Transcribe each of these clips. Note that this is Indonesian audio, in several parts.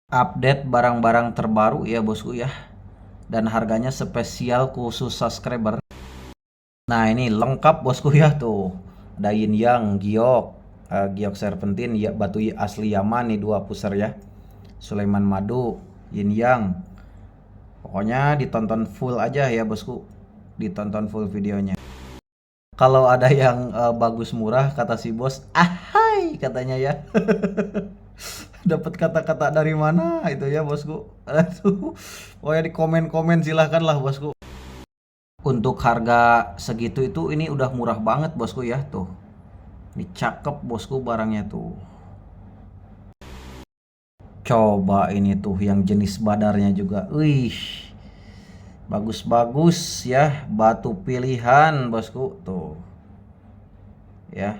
Update barang-barang terbaru ya bosku ya. Dan harganya spesial khusus subscriber. Nah ini lengkap bosku ya tuh. Ada yin yang, giok, giok serpentin, ya batu asli Yaman nih dua pusar ya. Sulaiman madu, yin yang. Pokoknya ditonton full aja ya bosku. Ditonton full videonya. Kalau ada yang bagus murah kata si bos, ahai katanya ya. Dapat kata-kata dari mana itu ya bosku? Aduh, pokoknya di komen-komen silahkan lah bosku. Untuk harga segitu itu ini udah murah banget bosku ya tuh. Ini cakep bosku barangnya tuh. Coba ini tuh yang jenis badarnya juga. Wih, bagus-bagus ya, batu pilihan bosku tuh. Ya,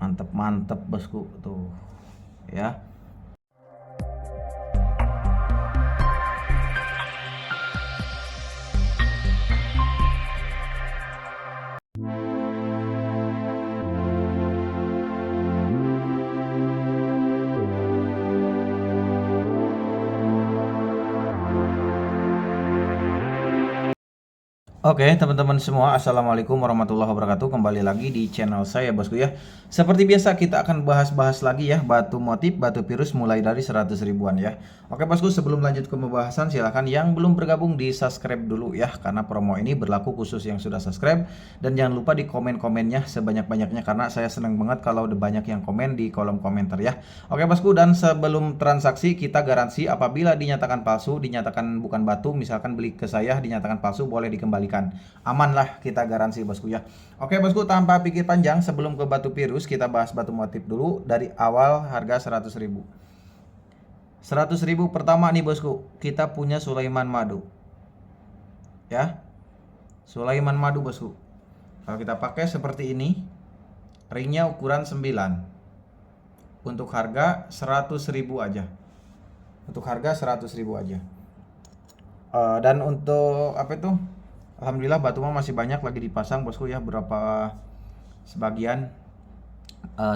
mantep-mantep bosku tuh. Ya. Oke, teman-teman semua, assalamualaikum warahmatullahi wabarakatuh. Kembali lagi di channel saya, bosku ya. Seperti biasa, kita akan bahas-bahas lagi ya batu motif, batu virus mulai dari 100 ribuan ya. Oke, bosku, sebelum lanjut ke pembahasan, silahkan yang belum bergabung di subscribe dulu ya, karena promo ini berlaku khusus yang sudah subscribe. Dan jangan lupa di komen-komennya sebanyak-banyaknya, karena saya senang banget kalau ada banyak yang komen di kolom komentar ya. Oke, bosku, dan sebelum transaksi kita garansi apabila dinyatakan palsu, dinyatakan bukan batu, misalkan beli ke saya dinyatakan palsu, boleh dikembalikan. Aman lah, kita garansi bosku ya. Oke bosku, tanpa pikir panjang, sebelum ke batu virus kita bahas batu motif dulu. Dari awal harga 100 ribu. 100 ribu pertama nih bosku, kita punya Sulaiman madu ya. Sulaiman madu bosku, kalau kita pakai seperti ini, ringnya ukuran 9. Untuk harga 100 ribu aja. Untuk harga 100 ribu aja. Dan untuk apa itu, alhamdulillah batu mah masih banyak lagi dipasang bosku ya. Berapa sebagian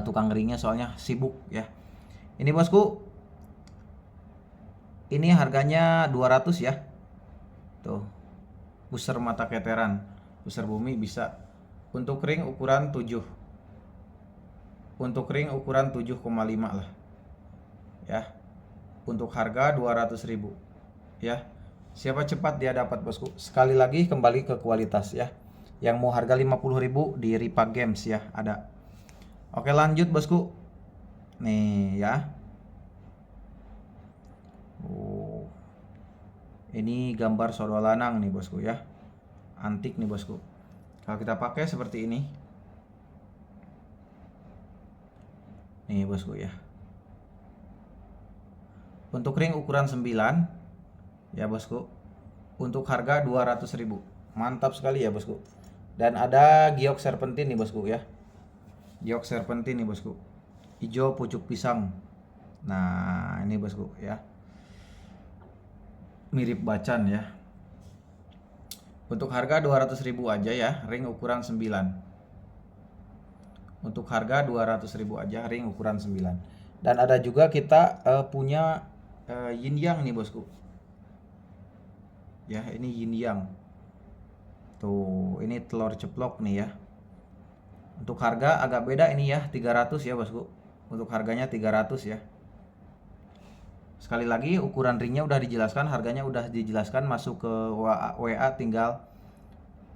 tukang ringnya soalnya sibuk ya. Ini bosku, ini harganya 200 ya. Tuh, pusar mata keteran, pusar bumi bisa. Untuk ring ukuran 7. Untuk ring ukuran 7,5 lah. Ya. Untuk harga 200 ribu. Ya. Siapa cepat dia dapat bosku. Sekali lagi kembali ke kualitas ya. Yang mau harga 50 ribu di Ripa Games ya, ada. Oke, lanjut bosku. Nih ya. Oh, ini gambar sodwa lanang nih bosku ya. Antik nih bosku. Kalau kita pakai seperti ini. Nih bosku ya. Untuk ring ukuran 9 ya bosku. Untuk harga 200 ribu. Mantap sekali ya bosku. Dan ada giok serpentin nih bosku ya. Giok serpentin nih bosku. Hijau pucuk pisang. Nah, ini bosku ya. Mirip bacan ya. Untuk harga 200 ribu aja ya, ring ukuran 9. Untuk harga 200 ribu aja, ring ukuran 9. Dan ada juga kita punya yin yang nih bosku. Ya, ini yin yang. Tuh, ini telur ceplok nih ya. Untuk harga agak beda ini ya, 300 ya bosku. Untuk harganya 300 ya. Sekali lagi ukuran ringnya udah dijelaskan, harganya udah dijelaskan, masuk ke WA tinggal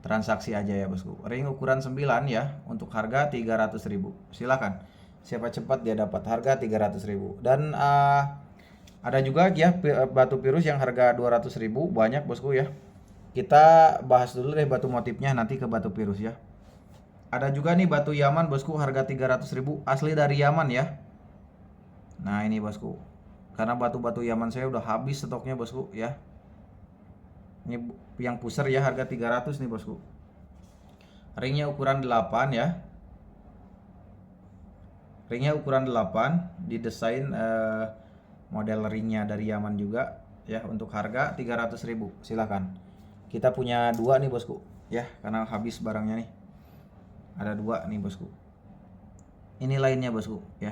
transaksi aja ya bosku. Ring ukuran 9 ya, untuk harga 300 ribu. Silakan. Siapa cepat dia dapat harga 300 ribu. Dan ada juga ya batu virus yang harga 200 ribu, banyak bosku ya. Kita bahas dulu deh batu motifnya, nanti ke batu virus ya. Ada juga nih batu Yaman bosku, harga 300 ribu, asli dari Yaman ya. Nah ini bosku, karena batu-batu Yaman saya udah habis stoknya bosku ya. Ini yang pusar ya, harga 300 nih bosku. Ringnya ukuran 8 ya. Ringnya ukuran 8, didesain model ringnya dari Yaman juga ya. Untuk harga 300 ribu, silahkan. Kita punya dua nih bosku ya, karena habis barangnya nih. Ada dua nih bosku. Ini lainnya bosku ya.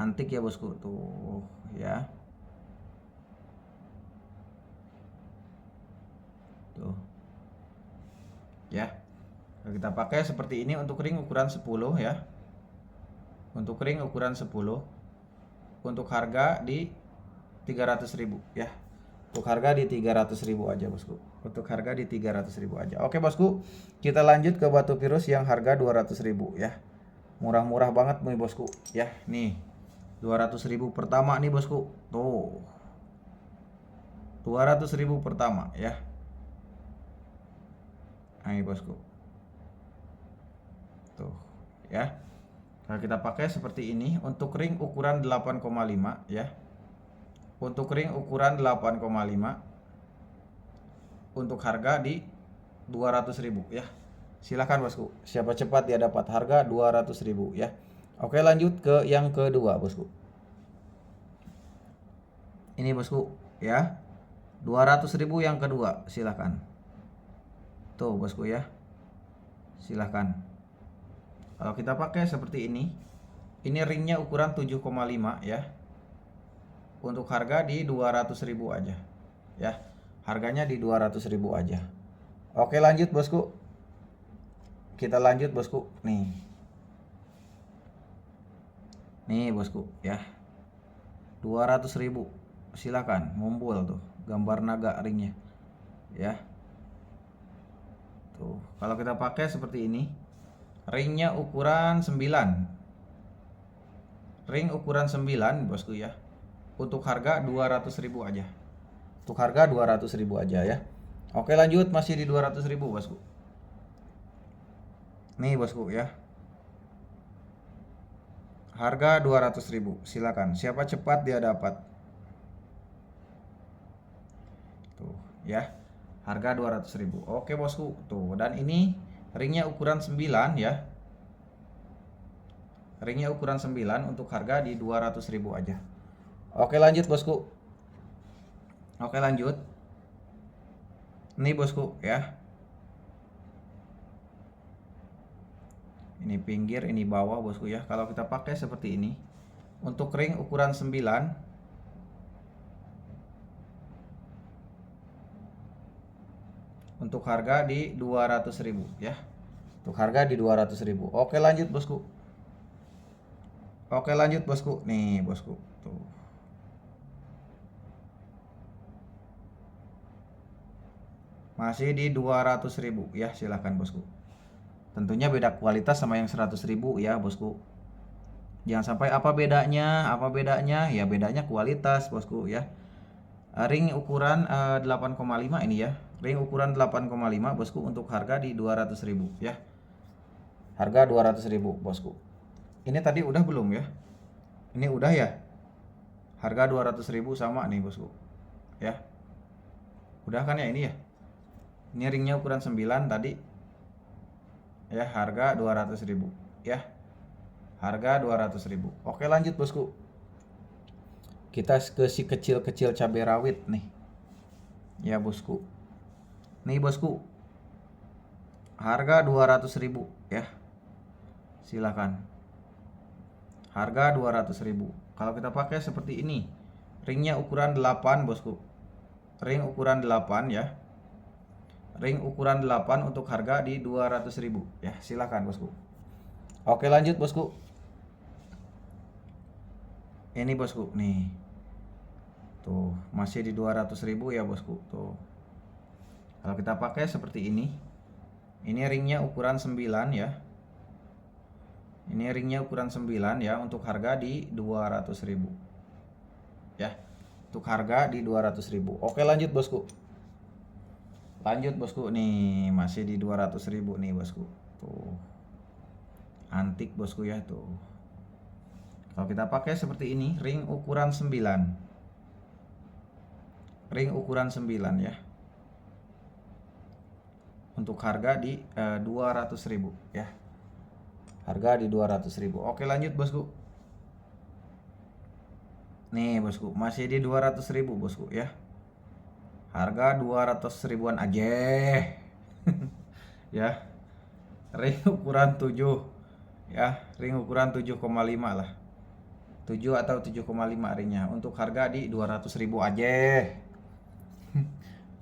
Antik ya bosku tuh ya. Tuh. Ya. Kita pakai seperti ini untuk ring ukuran 10 ya. Untuk ring ukuran 10. Untuk harga di 300.000 ya. Untuk harga di 300.000 aja bosku. Untuk harga di 300.000 aja. Oke bosku, kita lanjut ke batu virus yang harga 200.000 ya. Murah-murah banget nih bosku ya. Nih 200.000 pertama nih bosku. Tuh 200.000 pertama ya. Nah, bosku. Tuh ya. Nah, kita pakai seperti ini untuk ring ukuran 8,5 ya. Untuk ring ukuran 8,5. Untuk harga di 200.000 ya. Silahkan bosku, siapa cepat dia dapat harga 200.000 ya. Oke, lanjut ke yang kedua bosku. Ini bosku ya, 200.000 yang kedua, silahkan. Tuh bosku ya, silahkan. Kalau kita pakai seperti ini ringnya ukuran 7,5 ya. Untuk harga di 200.000 aja ya. Harganya di 200.000 aja. Oke, lanjut bosku. Kita lanjut bosku. Nih bosku ya. 200.000. Silakan, mumpul tuh gambar naga ringnya. Ya. Tuh, kalau kita pakai seperti ini, ringnya ukuran 9. Ring ukuran 9 bosku ya. Untuk harga 200.000 aja. Untuk harga 200.000 aja ya. Oke, lanjut, masih di 200.000 bosku. Nih bosku ya. Harga 200.000. Silakan. Siapa cepat dia dapat. Tuh ya. Harga 200.000. Oke bosku. Tuh, dan ini ringnya ukuran 9 ya. Ringnya ukuran 9 untuk harga di 200.000 aja. Oke, lanjut bosku. Oke, lanjut. Nih bosku ya. Ini pinggir, ini bawah bosku ya. Kalau kita pakai seperti ini, untuk ring ukuran 9, untuk harga di 200.000 ya. Untuk harga di 200.000. Oke, lanjut bosku. Oke, lanjut bosku. Nih bosku. Tuh. Masih di 200.000 ya, silahkan bosku. Tentunya beda kualitas sama yang 100.000 ya bosku. Jangan sampai apa bedanya? Apa bedanya? Ya bedanya kualitas bosku ya. Ring ukuran 8,5 ini ya. Ring ukuran 8,5 bosku untuk harga di 200.000 ya. Harga 200.000 bosku. Ini tadi udah belum ya? Ini udah ya. Harga 200.000 sama nih bosku. Ya. Udah kan ya ini ya? Ini ringnya ukuran 9 tadi. Ya, harga 200.000 ya. Harga 200.000. Oke, lanjut bosku. Kita ke si kecil-kecil cabai rawit nih. Ya bosku. Nih bosku. Harga 200.000 ya. Silakan. Harga 200.000. Kalau kita pakai seperti ini, ringnya ukuran 8 bosku. Ring ukuran 8 ya. Ring ukuran 8 untuk harga di 200.000 ya. Silakan bosku. Oke, lanjut bosku. Ini bosku nih. Tuh, masih di 200.000 ya bosku. Tuh. Kalau kita pakai seperti ini ringnya ukuran 9 ya. Ini ringnya ukuran 9 ya, untuk harga di 200.000 ya. Untuk harga di 200.000. Oke, lanjut bosku. Lanjut bosku nih, masih di 200.000 nih bosku. Tuh. Antik bosku ya tuh. Kalau kita pakai seperti ini, ring ukuran 9. Ring ukuran 9 ya. Untuk harga di 200.000 ya. Harga di 200.000. Oke, lanjut bosku. Nih bosku, masih di 200.000 bosku ya. Harga 200.000-an aja. Ya. Ring ukuran 7 ya, ring ukuran 7,5 lah. 7 atau 7,5 ringnya. Untuk harga di 200.000 aja.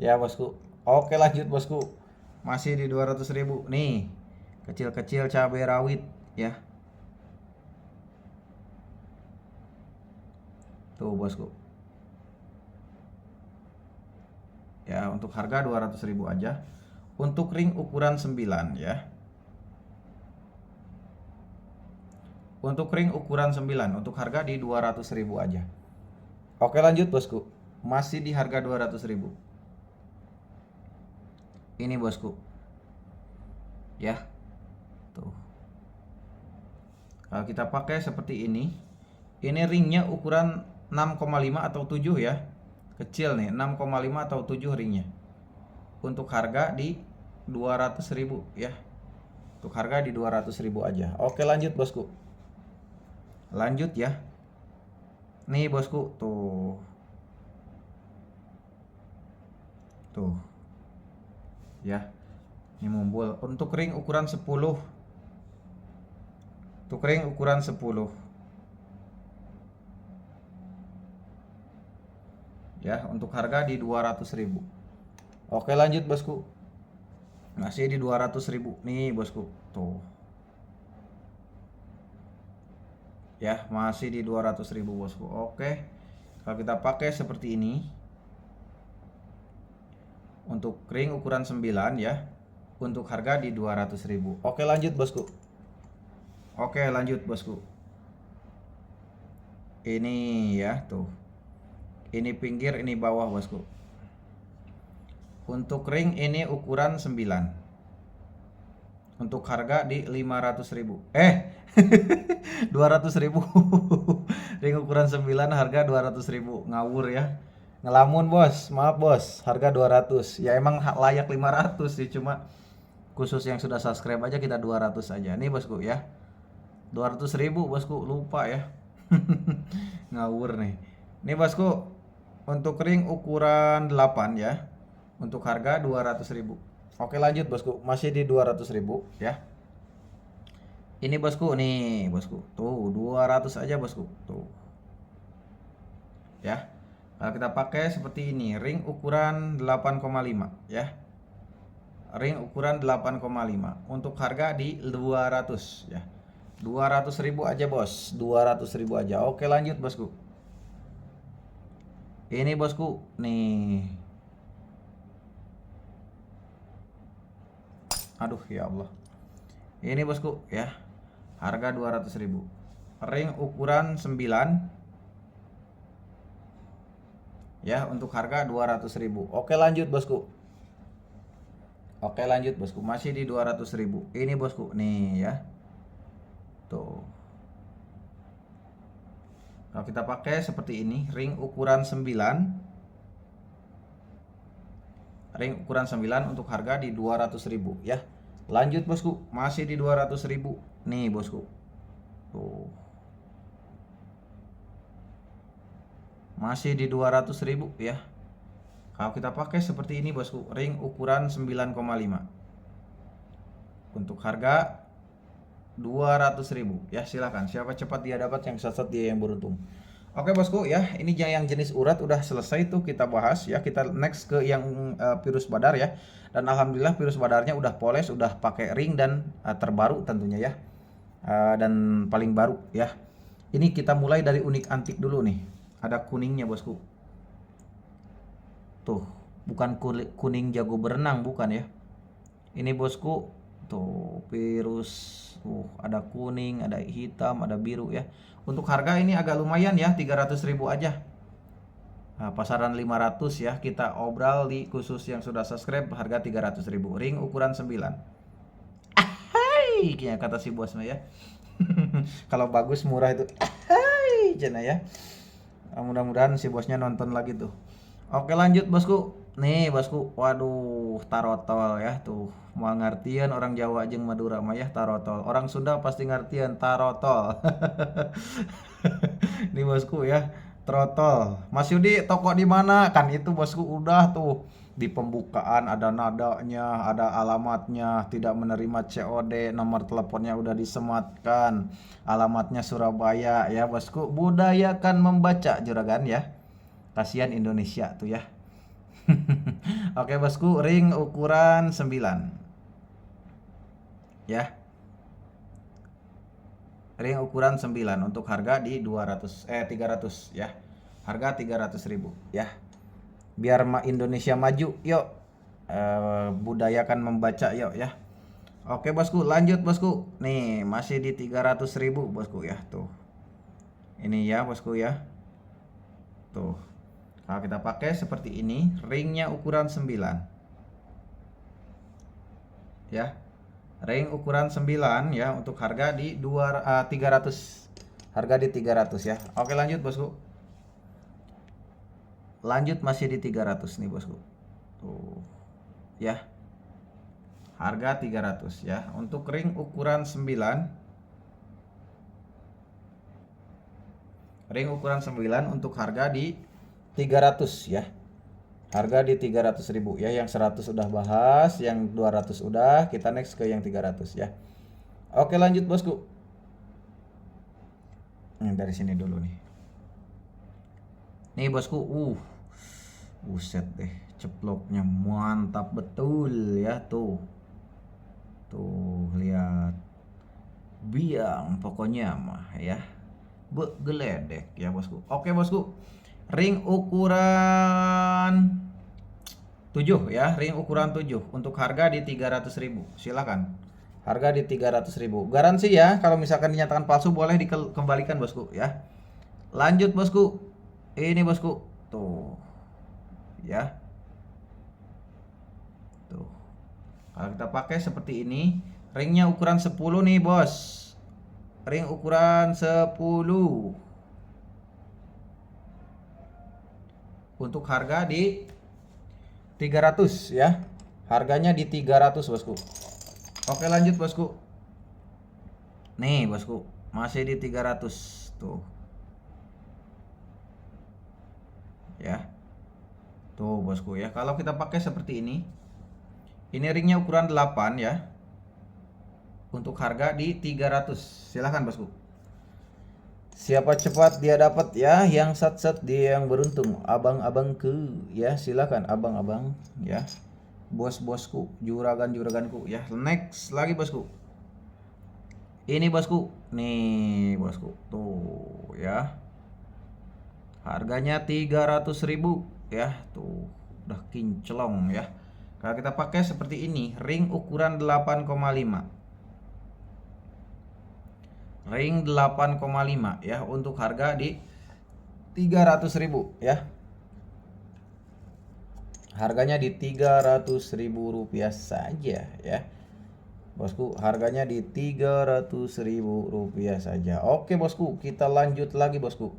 Ya bosku. Oke lanjut bosku. Masih di 200.000. Nih. Kecil-kecil cabai rawit ya. Tuh bosku. Ya, untuk harga 200.000 aja. Untuk ring ukuran 9 ya. Untuk ring ukuran 9 untuk harga di 200.000 aja. Oke lanjut bosku. Masih di harga 200.000. Ini bosku. Ya. Tuh. Kalau kita pakai seperti ini ringnya ukuran 6,5 atau 7 ya. Kecil nih, 6,5 atau 7 ringnya. Untuk harga di 200.000 ya. Untuk harga di 200.000 aja. Oke lanjut bosku. Lanjut ya. Nih bosku, tuh. Tuh. Ya. Ini mumbul. Untuk ring ukuran 10. Untuk ring ukuran 10. Ya, untuk harga di 200.000. Oke lanjut bosku. Masih di 200.000 nih bosku. Tuh. Ya, masih di 200.000 bosku. Oke. Kalau kita pakai seperti ini. Untuk ring ukuran 9 ya. Untuk harga di 200.000. Oke lanjut bosku. Oke lanjut bosku. Ini ya tuh. Ini pinggir, ini bawah bosku. Untuk ring ini ukuran 9. Untuk harga di 500.000. 200.000. Ring ukuran 9 harga 200.000. Ngawur ya. Ngelamun bos. Maaf bos. Harga 200. Ya emang layak 500 sih, cuma khusus yang sudah subscribe aja kita 200 aja. Nih bosku ya. 200.000 bosku, lupa ya. Ngawur nih. Nih bosku, untuk ring ukuran 8 ya. Untuk harga 200.000. Oke lanjut bosku, masih di 200.000 ya. Ini bosku, nih bosku. Tuh, 200 aja bosku. Tuh. Ya. Kalau kita pakai seperti ini, ring ukuran 8,5 ya. Ring ukuran 8,5. Untuk harga di 200 ya. 200.000 aja bos. 200.000 aja. Oke lanjut bosku. Ini bosku nih. Aduh ya Allah. Ini bosku ya. Harga 200.000. Ring ukuran 9. Ya, untuk harga 200.000. Oke lanjut bosku. Oke lanjut bosku. Masih di 200.000. Ini bosku nih ya. Tuh. Kalau kita pakai seperti ini, ring ukuran 9. Ring ukuran 9 untuk harga di 200.000 ya. Lanjut bosku, masih di 200.000. Nih bosku. Tuh. Masih di 200.000 ya. Kalau kita pakai seperti ini bosku, ring ukuran 9,5. Untuk harga 200.000 ya. Silakan, siapa cepat dia dapat, yang sesat dia yang beruntung. Oke bosku ya, ini yang jenis urat udah selesai tuh kita bahas ya. Kita next ke yang virus badar ya. Dan alhamdulillah virus badarnya udah poles, udah pakai ring dan terbaru tentunya ya. Dan paling baru ya. Ini kita mulai dari unik antik dulu nih. Ada kuningnya bosku. Tuh, bukan kuning jago berenang, bukan ya. Ini bosku, tuh virus. Ada kuning, ada hitam, ada biru ya. Untuk harga ini agak lumayan ya, 300.000 aja. Nah, pasaran 500 ya, kita obral di khusus yang sudah subscribe harga 300.000. Ring ukuran 9. Ahai, kata si bosnya ya. Kalau bagus murah itu. Ahai, jana ya. Mudah-mudahan si bosnya nonton lagi tuh. Oke lanjut bosku. Nih bosku, waduh tarotol ya tuh. Mau ngertian orang Jawa jeung Madura mah ya tarotol. Orang Sunda pasti ngertian tarotol. Nih bosku ya, trotol. Mas Yudi toko di mana? Kan itu bosku udah tuh di pembukaan ada nadanya, ada alamatnya, tidak menerima COD, nomor teleponnya udah disematkan, alamatnya Surabaya ya bosku. Budayakan membaca juragan ya. Kasihan Indonesia tuh ya. Oke bosku, ring ukuran 9 ya. Ring ukuran 9 untuk harga di 300 ya. Harga 300.000 ya. Biar Indonesia maju, yuk. Budayakan membaca yuk ya. Oke bosku, lanjut bosku. Nih, masih di 300.000 bosku ya, tuh. Ini ya bosku ya. Tuh. Kalau kita pakai seperti ini, ringnya ukuran 9. Ya. Ring ukuran 9 ya untuk harga di 300. Harga di 300 ya. Oke, lanjut bosku. Lanjut masih di 300 nih bosku. Tuh. Ya. Harga 300 ya. Untuk ring ukuran 9. Ring ukuran 9 untuk harga di 300 ya. Harga di 300.000 ya. Yang 100 udah bahas, yang 200 udah, kita next ke yang 300 ya. Oke, lanjut bosku. Dari sini dulu nih. Nih bosku, buset deh, ceploknya mantap betul ya tuh. Tuh, lihat. Biang pokoknya mah ya. Geledek ya bosku. Oke bosku. Ring ukuran 7 ya, ring ukuran 7 untuk harga di 300.000. Silakan. Harga di 300.000. Garansi ya, kalau misalkan dinyatakan palsu boleh dikembalikan bosku ya. Lanjut bosku. Ini bosku. Tuh. Ya. Tuh. Kalau kita pakai seperti ini, ringnya ukuran 10 nih, bos. Ring ukuran 10. Untuk harga di 300 ya. Harganya di 300 bosku. Oke, lanjut bosku. Nih bosku, masih di 300 tuh. Ya. Tuh bosku ya. Kalau kita pakai seperti ini ringnya ukuran 8 ya. Untuk harga di 300. Silahkan bosku. Siapa cepat dia dapat ya, yang sat-sat dia yang beruntung. Abang-abangku ya, silakan abang-abang ya. Bos-bosku, juragan-juraganku ya. Next lagi bosku. Ini bosku. Nih bosku. Tuh ya. Harganya 300.000 ya. Tuh, udah kinclong ya. Kalau kita pakai seperti ini, ring ukuran 8,5. Ring 8,5 ya untuk harga di 300.000 ya. Harganya di 300.000 rupiah saja ya. Bosku, harganya di 300.000 rupiah saja. Oke bosku, kita lanjut lagi bosku.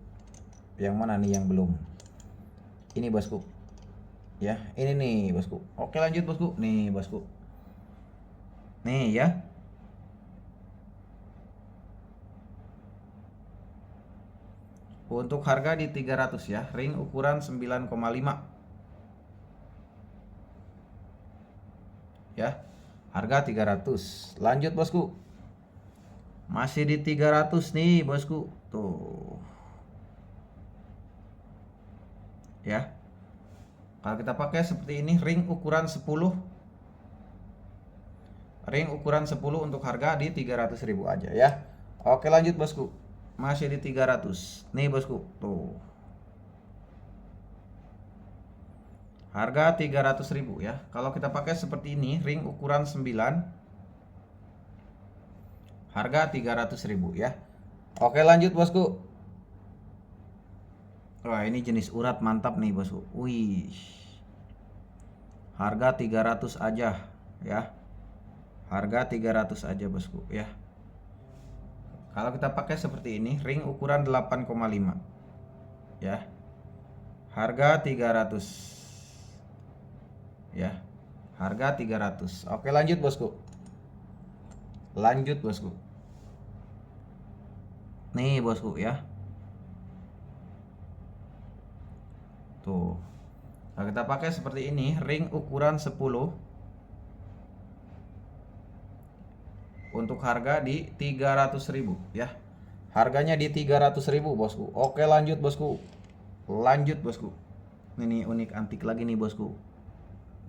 Yang mana nih yang belum? Ini bosku. Ya, ini nih bosku. Oke, lanjut bosku. Nih bosku. Nih ya. Untuk harga di 300 ya, ring ukuran 9,5. Ya. Harga 300. Lanjut bosku. Masih di 300 nih bosku. Tuh. Ya. Kalau kita pakai seperti ini, ring ukuran 10. Ring ukuran 10 untuk harga di 300.000 aja ya. Oke, lanjut bosku. Masih di 300. Nih bosku, tuh. Harga 300.000 ya. Kalau kita pakai seperti ini, ring ukuran 9. Harga 300.000 ya. Oke, lanjut bosku. Wah, ini jenis urat mantap nih bosku. Wih. Harga 300 aja ya. Harga 300 aja bosku ya. Kalau kita pakai seperti ini, ring ukuran 8,5 ya. Harga 300 ya. Harga 300. Oke, lanjut bosku. Lanjut bosku. Nih bosku ya. Tuh. Nah, kita pakai seperti ini, ring ukuran 10 untuk harga di 300.000 ya. Harganya di 300.000 bosku. Oke, lanjut bosku. Lanjut bosku. Ini unik antik lagi nih bosku.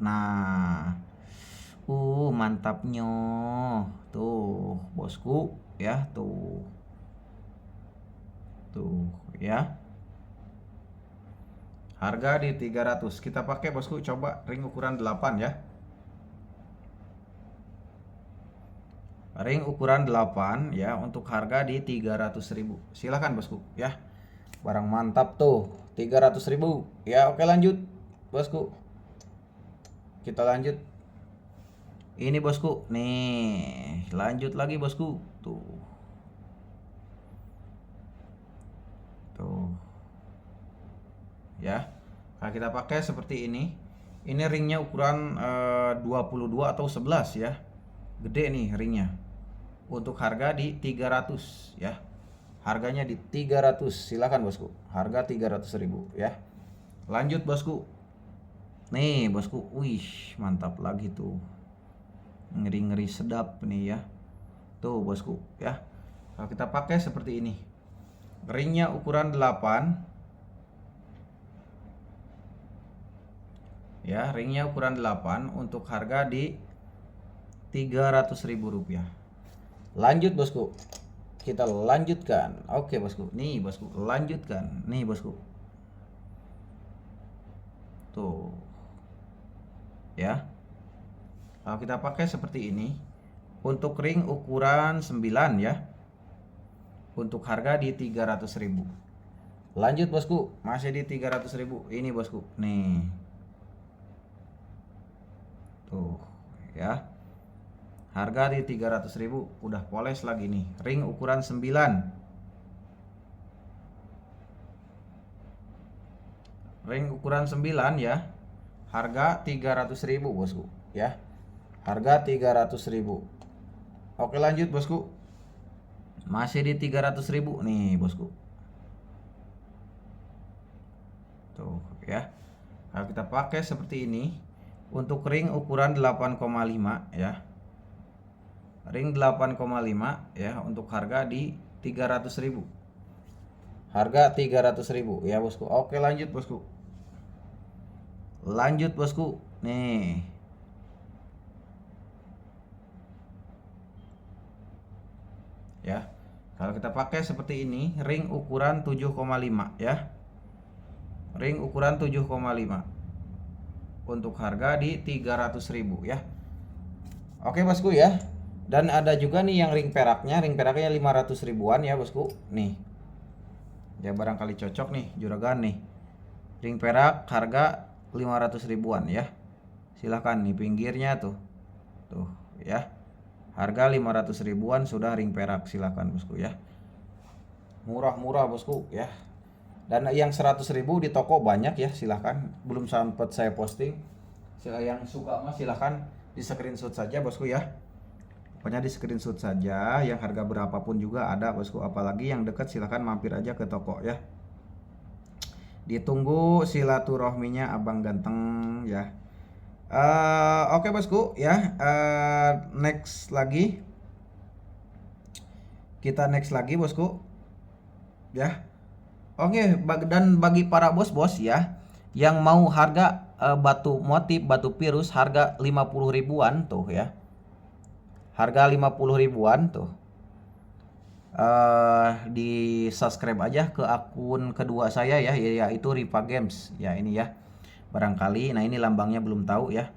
Nah, mantapnya. Tuh, bosku ya, tuh. Tuh, ya. Harga di 300. Kita pakai bosku, coba ring ukuran 8 ya. Ring ukuran 8 ya, untuk harga di 300.000. Silahkan bosku ya. Barang mantap tuh, 300.000 ya. Oke, lanjut bosku. Kita lanjut. Ini bosku, nih lanjut lagi bosku. Tuh, tuh ya. Nah, kita pakai seperti ini. Ini ringnya ukuran 22 atau 11 ya. Gede nih ringnya. Untuk harga di 300 ya. Harganya di 300. Silakan bosku. Harga 300.000 ya. Lanjut bosku. Nih bosku. Wih, mantap lagi tuh. Ngeri-ngeri sedap nih ya. Tuh bosku ya. Kalau kita pakai seperti ini. Ringnya ukuran 8. Ya, ringnya ukuran 8 untuk harga di 300.000 rupiah. Lanjut bosku. Kita lanjutkan. Oke bosku. Nih bosku, lanjutkan. Nih bosku. Tuh. Ya. Kalau kita pakai seperti ini. Untuk ring ukuran 9 ya. Untuk harga di 300.000. Lanjut bosku. Masih di 300.000. Ini bosku. Nih. Tuh. Ya. Harga di 300.000. Udah poles lagi nih. Ring ukuran 9. Ring ukuran 9 ya. Harga 300.000 bosku ya. Harga 300.000. Oke, lanjut bosku. Masih di 300.000 nih bosku. Tuh ya. Kalau kita pakai seperti ini. Untuk ring ukuran 8,5 ya. Ring 8,5 ya, untuk harga di 300.000. Harga 300.000 ya bosku. Oke, lanjut bosku. Lanjut bosku. Nih. Ya. Kalau kita pakai seperti ini, ring ukuran 7,5 ya. Ring ukuran 7,5. Untuk harga di 300.000 ya. Oke bosku ya. Dan ada juga nih yang ring peraknya 500 ribuan ya bosku. Nih. Ya barangkali cocok nih juragan nih. Ring perak harga 500 ribuan ya. Silahkan nih pinggirnya tuh. Tuh ya. Harga 500 ribuan sudah ring perak, silahkan bosku ya. Murah-murah bosku ya. Dan yang 100.000 di toko banyak ya, silahkan. Belum sempat saya posting. Yang suka mah silahkan di screenshot saja bosku ya. Pokoknya di screenshot saja, yang harga berapapun juga ada bosku. Apalagi yang dekat silahkan mampir aja ke toko ya. Ditunggu silaturahminya abang ganteng ya. Oke bosku ya. Next lagi. Kita next lagi bosku ya. Oke, dan bagi para bos-bos ya yang mau harga batu motif, batu pirus harga 50 ribuan tuh ya. Harga 50 ribuan tuh. Di subscribe aja ke akun kedua saya ya, yaitu Riva Games ya, ini ya. Barangkali nah ini lambangnya belum tahu ya.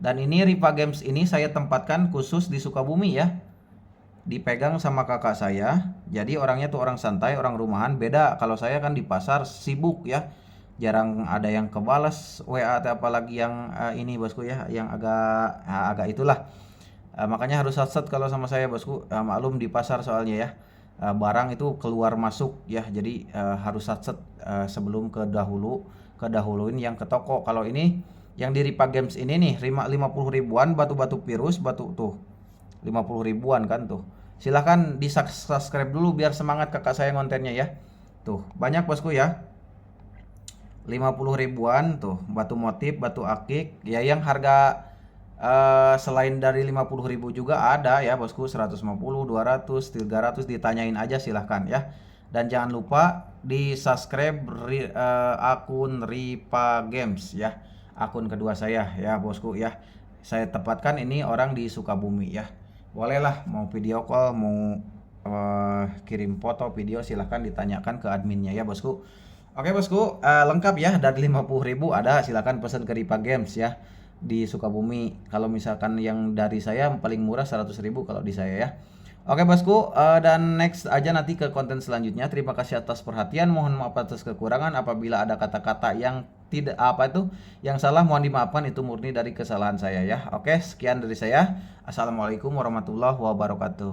Dan ini Riva Games ini saya tempatkan khusus di Sukabumi ya. Dipegang sama kakak saya. Jadi orangnya tuh orang santai, orang rumahan. Beda kalau saya kan di pasar sibuk ya. Jarang ada yang kebalas WA atau apalagi yang ini bosku ya, yang agak itulah. Makanya harus satset kalau sama saya bosku. Maklum di pasar soalnya ya. Barang itu keluar masuk ya. Jadi harus satset sebelum kedahuluin yang ke toko. Kalau ini yang di Riva Games ini nih 50 ribuan batu-batu pirus, batu tuh 50 ribuan kan tuh. Silahkan di subscribe dulu biar semangat kakak saya ngontennya ya. Tuh banyak bosku ya. 50 ribuan tuh, batu motif, batu akik ya, yang harga selain dari 50 ribu juga ada ya bosku, 150, 200, 300, ditanyain aja silahkan ya. Dan jangan lupa di subscribe akun Ripa Games ya, akun kedua saya ya bosku ya. Saya tepatkan ini orang di Sukabumi ya. Bolehlah mau video call, mau kirim foto video, silahkan ditanyakan ke adminnya ya bosku. Oke bosku, lengkap ya, dari 50 ribu ada, silahkan pesan ke Ripa Games ya di Sukabumi. Kalau misalkan yang dari saya paling murah 100 ribu kalau di saya ya. Oke bosku, dan next aja nanti ke konten selanjutnya. Terima kasih atas perhatian, mohon maaf atas kekurangan apabila ada kata-kata yang tidak apa itu yang salah, mohon dimaafkan, itu murni dari kesalahan saya ya. Oke, sekian dari saya. Assalamualaikum warahmatullahi wabarakatuh.